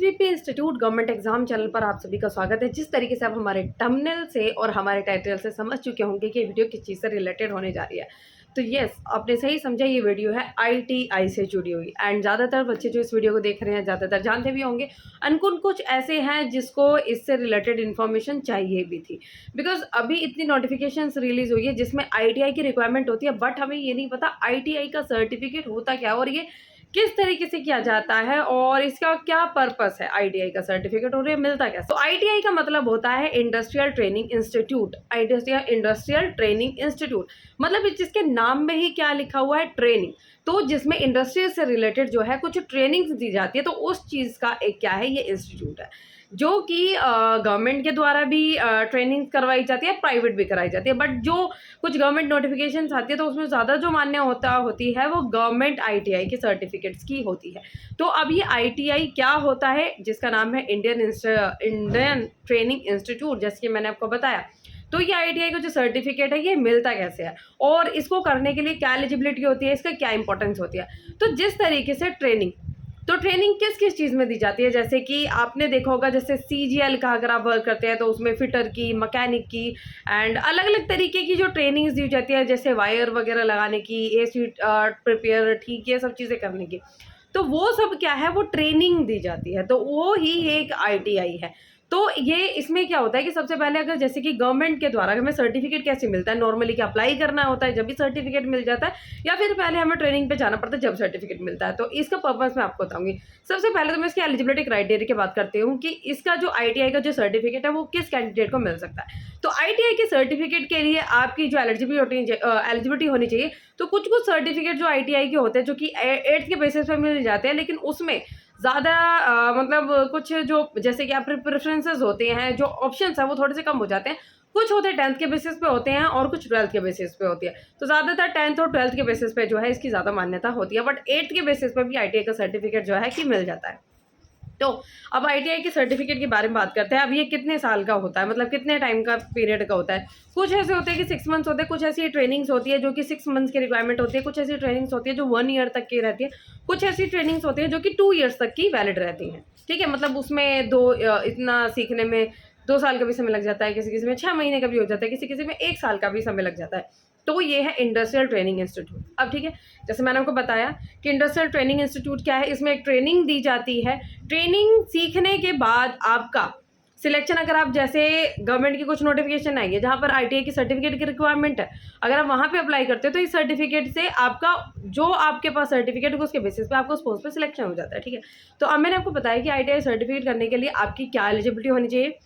SVP institute government exam channel पर आप सभी का स्वागत है। जिस तरीके से आप हमारे थंबनेल से और हमारे टाइटल से समझ चुके होंगे कि ये वीडियो किस चीज़ से रिलेटेड होने जा रही है, तो यस, आपने सही समझा, ये वीडियो है आईटीआई से जुड़ी हुई। एंड ज़्यादातर बच्चे जो इस वीडियो को देख रहे हैं ज़्यादातर जानते भी होंगे, अनकुन कुछ ऐसे हैं जिसको इससे रिलेटेड इन्फॉर्मेशन चाहिए भी थी, बिकॉज अभी इतनी नोटिफिकेशंस रिलीज हुई है जिसमें आईटीआई की रिक्वायरमेंट होती है, बट हमें ये नहीं पता आईटीआई का सर्टिफिकेट होता क्या और ये किस तरीके से किया जाता है और इसका क्या पर्पस है आईटीआई का सर्टिफिकेट और ये मिलता कैसे। तो आईटीआई का मतलब होता है industrial training institute. Industrial training institute मतलब जिसके नाम में ही क्या लिखा हुआ है, ट्रेनिंग। तो जिसमें इंडस्ट्री से रिलेटेड जो है कुछ ट्रेनिंग्स दी जाती है, तो उस चीज़ का एक क्या है, ये इंस्टीट्यूट है जो कि गवर्नमेंट के द्वारा भी ट्रेनिंग करवाई जाती है, प्राइवेट भी कराई जाती है। बट जो कुछ गवर्नमेंट नोटिफिकेशंस आती है तो उसमें ज़्यादा जो मान्य होती है वो गवर्नमेंट आईटीआई के सर्टिफिकेट्स की होती है। तो अब ये आईटीआई क्या होता है, जिसका नाम है इंडियन ट्रेनिंग इंस्टीट्यूट, जैसे कि मैंने आपको बताया। तो ये आईटीआई का जो सर्टिफिकेट है ये मिलता कैसे है और इसको करने के लिए क्या एलिजिबिलिटी होती है, इसका क्या इंपॉर्टेंस होती है। तो जिस तरीके से ट्रेनिंग किस किस चीज़ में दी जाती है, जैसे कि आपने देखा होगा जैसे सीजीएल का अगर आप वर्क करते हैं तो उसमें फिटर की, मैकेनिक की एंड अलग अलग तरीके की जो ट्रेनिंग्स दी जाती है, जैसे वायर वगैरह लगाने की, एसी प्रिपेयर, ठीक, ये सब चीज़ें करने की। तो वो सब क्या है, वो ट्रेनिंग दी जाती है, तो वो ही एक आईटीआई है। तो ये इसमें क्या होता है कि सबसे पहले अगर जैसे कि गवर्नमेंट के द्वारा हमें सर्टिफिकेट कैसे मिलता है, नॉर्मली क्या अप्लाई करना होता है जब भी सर्टिफिकेट मिल जाता है, या फिर पहले हमें ट्रेनिंग पे जाना पड़ता है जब सर्टिफिकेट मिलता है। तो इसका पर्पस मैं आपको बताऊंगी। सबसे पहले तो मैं इसकी एलिजिबिलिटी क्राइटेरिया की बात करती हूँ कि इसका जो आईटीआई का जो सर्टिफिकेट है वो किस कैंडिडेट को मिल सकता है। तो आईटीआई के सर्टिफिकेट के लिए आपकी जो एलिजिबिलिटी होनी चाहिए, तो कुछ सर्टिफिकेट जो आईटीआई के होते हैं जो कि 8th के बेसिस पे मिल जाते हैं, लेकिन उसमें ज़्यादा मतलब कुछ जो जैसे कि आप प्रेफरेंसेस होते हैं, जो ऑप्शंस हैं वो थोड़े से कम हो जाते हैं। कुछ होते हैं 10th के बेसिस पे होते हैं और कुछ 12th के बेसिस पे होती है। तो ज़्यादातर 10th और 12th के बेसिस पे जो है इसकी ज़्यादा मान्यता होती है, बट 8th के बेसिस पे भी आईटीआई का सर्टिफिकेट जो है कि मिल जाता है। तो अब आईटीआई के सर्टिफिकेट के बारे में बात करते हैं। अब ये कितने साल का होता है, मतलब कितने टाइम का पीरियड का होता है। कुछ ऐसे होते हैं कि 6 मंथ्स होते हैं, कुछ ऐसी ट्रेनिंग्स होती है जो कि 6 मंथ्स की रिक्वायरमेंट होती है, कुछ ऐसी ट्रेनिंग्स होती है जो 1 ईयर तक की रहती है, कुछ ऐसी ट्रेनिंग्स होती है जो कि 2 ईयर्स तक की वैलिड रहती हैं। ठीक है, मतलब उसमें इतना सीखने में 2 साल का भी समय लग जाता है, किसी किसी में 6 महीने का भी हो जाता है, किसी किसी में 1 साल का भी समय लग जाता है। तो ये है इंडस्ट्रियल ट्रेनिंग इंस्टीट्यूट। अब ठीक है, जैसे मैंने आपको बताया कि इंडस्ट्रियल ट्रेनिंग इंस्टीट्यूट क्या है, इसमें एक ट्रेनिंग दी जाती है। ट्रेनिंग सीखने के बाद आपका सिलेक्शन, अगर आप जैसे गवर्नमेंट की कुछ नोटिफिकेशन आई है जहाँ पर आईटीआई की सर्टिफिकेट की रिक्वायरमेंट है, अगर आप वहाँ पे अप्लाई करते हो तो इस सर्टिफिकेट से आपका जो आपके पास सर्टिफिकेट है उसके बेसिस पे आपको उस पोस्ट पे सिलेक्शन हो जाता है। ठीक है, तो अब मैंने आपको बताया कि आईटीआई सर्टिफिकेट करने के लिए आपकी क्या एलिजिबिलिटी होनी चाहिए।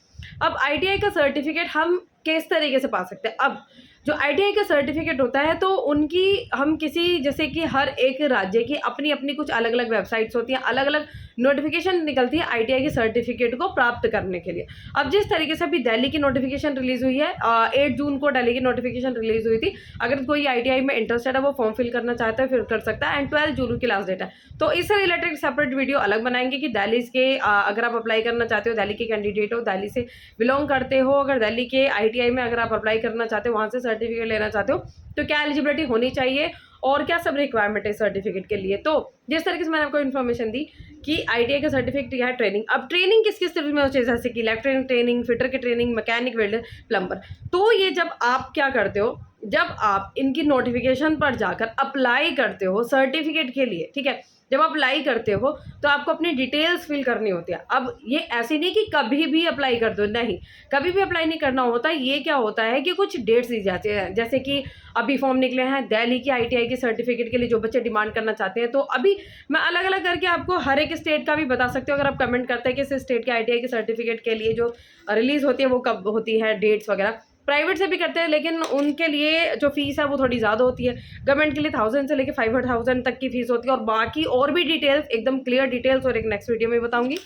अब आईटीआई का सर्टिफिकेट हम किस तरीके से पा सकते हैं। अब जो आईटीआई का सर्टिफिकेट होता है तो उनकी हम किसी, जैसे कि हर एक राज्य की अपनी अपनी कुछ अलग अलग वेबसाइट्स होती हैं, अलग अलग नोटिफिकेशन निकलती है आईटीआई के सर्टिफिकेट को प्राप्त करने के लिए। अब जिस तरीके से अभी दिल्ली की नोटिफिकेशन रिलीज हुई है, 8 जून को दिल्ली की नोटिफिकेशन रिलीज हुई थी। अगर कोई आईटीआई में इंटरेस्टेड है वो फॉर्म फिल करना चाहता है फिर कर सकता है, एंड 12 जून की लास्ट डेट है। तो इससे रिलेटेड सेपरेट वीडियो अलग बनाएंगे कि दिल्ली के अगर आप अप्लाई करना चाहते हो, दिल्ली के कैंडिडेट हो, दिल्ली से बिलोंग करते हो, अगर दिल्ली के आईटीआई में अगर आप अप्लाई करना चाहते हो, वहाँ से सर्टिफिकेट लेना चाहते हो, तो क्या एलिजिबिलिटी होनी चाहिए और क्या सब रिक्वायरमेंट है सर्टिफिकेट के लिए। तो जिस तरीके से मैंने आपको इन्फॉर्मेशन दी कि आईटीआई का सर्टिफिकेट क्या है, ट्रेनिंग। अब ट्रेनिंग किस किस तरह में होती है, जैसे कि इलेक्ट्रिक ट्रेनिंग, फिटर की ट्रेनिंग, मैकेनिक, वेल्डर, प्लम्बर। तो ये जब आप क्या करते हो, जब आप इनकी नोटिफिकेशन पर जाकर अप्लाई करते हो सर्टिफिकेट के लिए, ठीक है, जब आप अप्लाई करते हो तो आपको अपनी डिटेल्स फिल करनी होती है। अब ये ऐसे नहीं कि कभी भी अप्लाई कर दो, नहीं, कभी भी अप्लाई नहीं करना होता। ये क्या होता है कि कुछ डेट्स दी जाती है, जैसे कि अभी फॉर्म निकले हैं दिल्ली की आईटीआई के सर्टिफिकेट के लिए जो बच्चे डिमांड करना चाहते हैं। तो अभी मैं अलग अलग करके आपको हर एक स्टेट का भी बता सकती हूँ, अगर आप कमेंट करते हैं कि इस स्टेट के आईटीआई के सर्टिफिकेट के लिए जो रिलीज़ होती है वो कब होती है, डेट्स वगैरह। प्राइवेट से भी करते हैं लेकिन उनके लिए जो फीस है वो थोड़ी ज़्यादा होती है। गवर्नमेंट के लिए 1000 से लेकर 500,000 तक की फीस होती है, और बाकी और भी डिटेल्स, एकदम क्लियर डिटेल्स और एक नेक्स्ट वीडियो में बताऊंगी।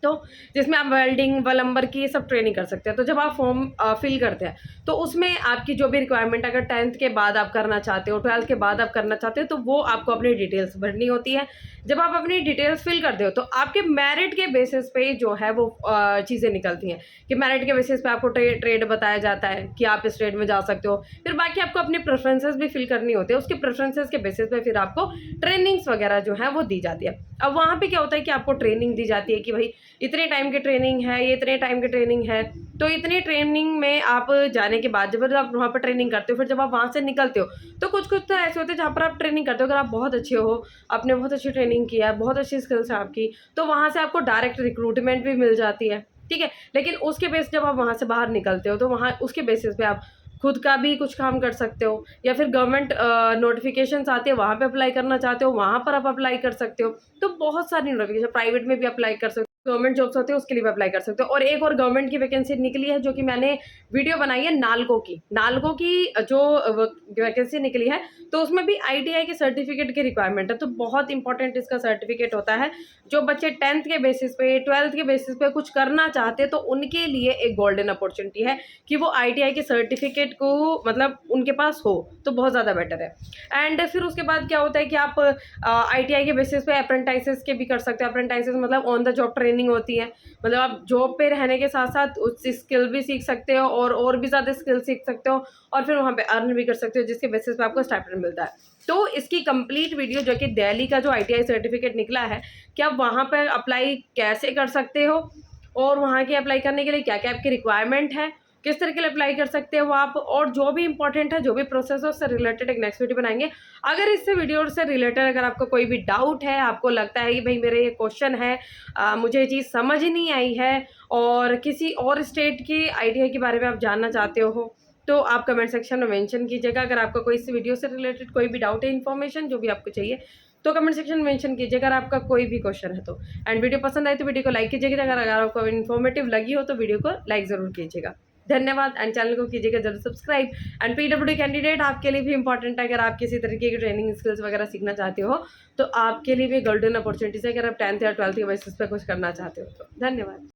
तो जिसमें आप वेल्डिंग, प्लम्बर की ये सब ट्रेनिंग कर सकते हैं। तो जब आप फॉर्म फिल करते हैं तो उसमें आपकी जो भी रिक्वायरमेंट, अगर 10th के बाद आप करना चाहते हो, 12th के बाद आप करना चाहते हो, तो वो आपको अपनी डिटेल्स भरनी होती है। जब आप अपनी डिटेल्स फिल करते हो तो आपके मेरिट के बेसिस पे जो है वो चीज़ें निकलती हैं कि मेरिट के बेसिस पे आपको ट्रेड बताया जाता है कि आप इस ट्रेड में जा सकते हो। फिर बाकी आपको अपने प्रेफरेंसेस भी फिल करनी होती है, उसके प्रेफरेंसेस के बेसिस पे फिर आपको ट्रेनिंग्स वगैरह जो है वो दी जाती है। अब वहाँ पे क्या होता है कि आपको ट्रेनिंग दी जाती है कि भाई इतने टाइम की ट्रेनिंग है, ये इतने टाइम की ट्रेनिंग है। तो इतनी ट्रेनिंग में आप जाने के बाद जब आप वहाँ पर ट्रेनिंग करते हो, फिर जब आप वहाँ से निकलते हो तो कुछ तो ऐसे होते हैं जहाँ पर आप ट्रेनिंग करते हो, अगर आप बहुत अच्छे हो, आपने बहुत अच्छी ट्रेनिंग किया है, बहुत अच्छी स्किल्स है आपकी, तो वहाँ से आपको डायरेक्ट रिक्रूटमेंट भी मिल जाती है, ठीक है। लेकिन उसके बेस जब आप वहाँ से बाहर निकलते हो तो वहाँ उसके बेसिस पे आप खुद का भी कुछ काम कर सकते हो, या फिर गवर्नमेंट नोटिफिकेशंस आते हैं वहाँ पे अप्लाई करना चाहते हो, वहाँ पर आप अप्लाई कर सकते हो। तो बहुत सारी नोटिफिकेशन, प्राइवेट में भी अप्लाई कर सकते हो, गवर्नमेंट जॉब्स होती है उसके लिए भी अप्लाई कर सकते हो। और एक और गवर्नमेंट की वैकेंसी निकली है जो कि मैंने वीडियो बनाई है नालको की जो वैकेंसी निकली है, तो उसमें भी ITI के सर्टिफिकेट की रिक्वायरमेंट है। तो बहुत इंपॉर्टेंट इसका सर्टिफिकेट होता है। जो बच्चे 10th के बेसिस पे, 12th के बेसिस पे कुछ करना चाहते हैं तो उनके लिए एक गोल्डन अपॉर्चुनिटी है कि वो ITI के सर्टिफिकेट को मतलब उनके पास हो, तो बहुत ज़्यादा बेटर है। एंड फिर उसके बाद क्या होता है कि आप ITI के बेसिस पे अप्रेंटिसेस के भी कर सकते हो। अप्रेंटिसेस मतलब ऑन द जॉब ट्रेनिंग होती है, मतलब आप जॉब पे रहने के साथ साथ उसकी स्किल भी सीख सकते हो और भी ज़्यादा स्किल सीख सकते हो, और फिर वहाँ पे अर्न भी कर सकते हो, जिसके बेसिस पे आपको स्टाइपेंड मिलता है। तो इसकी कंप्लीट वीडियो जो कि दिल्ली का जो ITI सर्टिफिकेट निकला है कि आप वहाँ पर अप्लाई कैसे कर सकते हो, और वहाँ के अप्लाई करने के लिए क्या क्या आपकी रिक्वायरमेंट है, किस तरीके से अप्लाई कर सकते हो आप, और जो भी इंपॉर्टेंट है, जो भी प्रोसेस है उससे रिलेटेड एक नेक्स्ट वीडियो बनाएंगे। अगर इससे वीडियो से रिलेटेड अगर आपको कोई भी डाउट है, आपको लगता है कि भाई मेरे ये क्वेश्चन है, मुझे ये चीज़ समझ नहीं आई है, और किसी और स्टेट की ITI के बारे में आप जानना चाहते हो, तो आप कमेंट सेक्शन में मेंशन कीजिएगा। अगर आपका कोई इस वीडियो से रिलेटेड कोई भी डाउट है, इन्फॉर्मेशन जो भी आपको चाहिए, तो कमेंट सेक्शन में मेंशन कीजिएगा अगर आपका कोई भी क्वेश्चन है तो। एंड वीडियो पसंद आई तो वीडियो को लाइक कीजिएगा, अगर आपको इन्फॉर्मेटिव लगी हो तो वीडियो को लाइक ज़रूर कीजिएगा। धन्यवाद। एंड चैनल को कीजिएगा जरूर सब्सक्राइब। एंड PWD कैंडिडेट आपके लिए भी इंपॉर्टेंट है, अगर आप किसी तरीके की ट्रेनिंग स्किल्स वगैरह सीखना चाहते हो तो आपके लिए भी गोल्डन अपॉर्चुनिटीज है, अगर आप 10th या 12th के बेसिस पे कुछ करना चाहते हो तो। धन्यवाद।